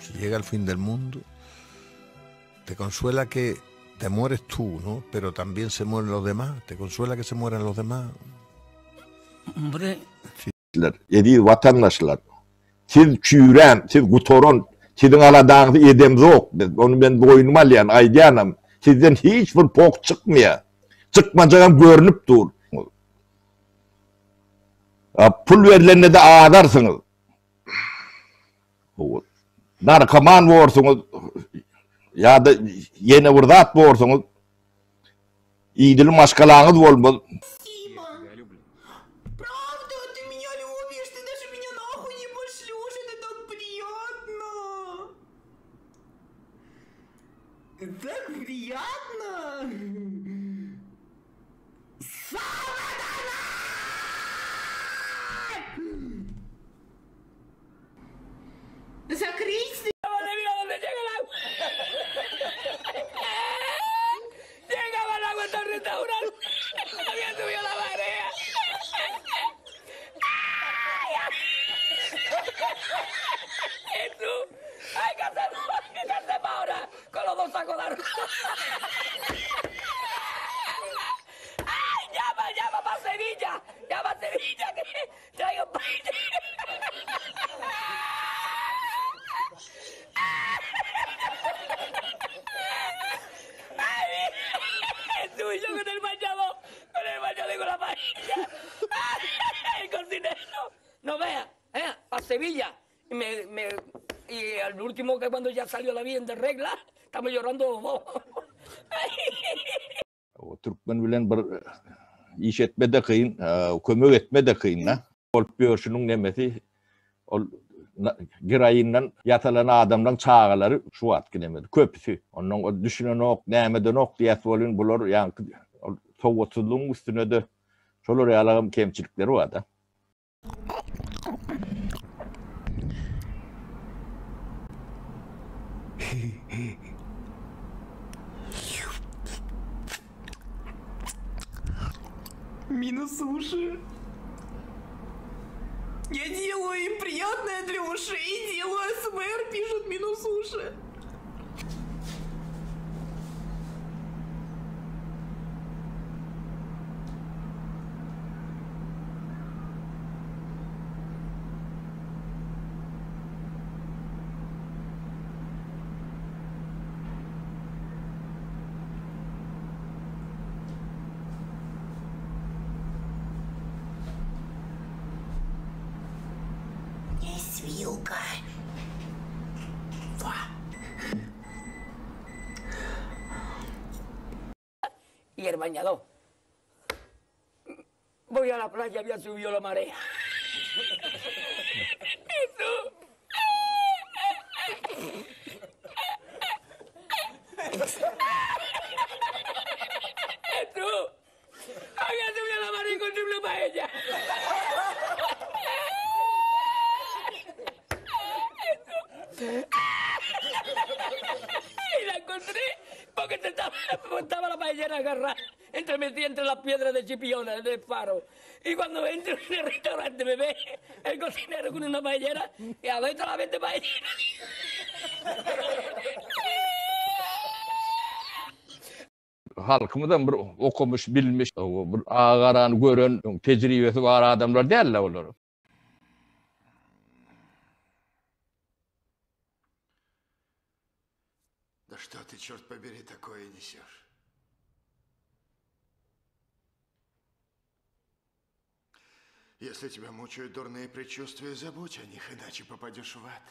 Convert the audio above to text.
si llega el fin del mundo, te consuela que te mueres tú, ¿no? Pero también se mueren los demás. ¿Te consuela que se mueran los demás? Hombre. Edi vatandaşlar. Siz çüren, siz gutoron, sizin aladağınız edem yok. Onu ben boynuma alayan, aydiyanam. Sizden hiçbir pok çıkmıyor. Çıkmayacağım görünüp dur. Pul verilenine de ağlarsınız. Narkoman olursunuz. Ya da yeni vurdat olursunuz. İyidili maşkalağınız olmaz. Правда, ты меня любишь, ты даже меня нахуй не пошлешь, это так приятно. Так приятно. Закрыть. Mira dónde llega el agua. Llegaba el agua hasta el restaurante. Había subido la marea. Jesús, hay que hacer ahora con los dos sacos de arroz. ¡Ay, llama para Sevilla! ¡Llama a Sevilla que traigo paella! Jesús, yo con el bañador y con la paella. El cocinero. No vea, para Sevilla. Y al último que cuando ya salió la bien de regla, estamos llorando. Türkmen bilen bir iş etme de kıyın, kömök etme de kıyın. Olup görüşünün nemesi, girayından yatalan adamdan çağaları şu at gidemedi. Köpüsü. Onun o düşünen ok, nemeden ok diyet olun bulur. Yani soğutsuzluğun üstüne de şolur yalağım kemçilikleri var da. Минусуши. Я делаю им приятное для ушей, делаю АСМР, пишут минусуши. Есть вилка. Y el bañador. Voy a la playa, había subido la marea. Jesús. Jesús. Había subido la marea y encontré una paella. Y la encontré porque estaba la paellera agarrada metida entre las piedras de Chipiona del faro. Y cuando entro en el restaurante me ve el cocinero con una paellera y a ver la vende paellera. Halkımızdan bir okumuş, bilmiş, bir ağaran, gören, tecrübesi var adamlar değerler olur. Да что ты, черт побери, такое несешь? Если тебя мучают дурные предчувствия, забудь о них, иначе попадешь в ад.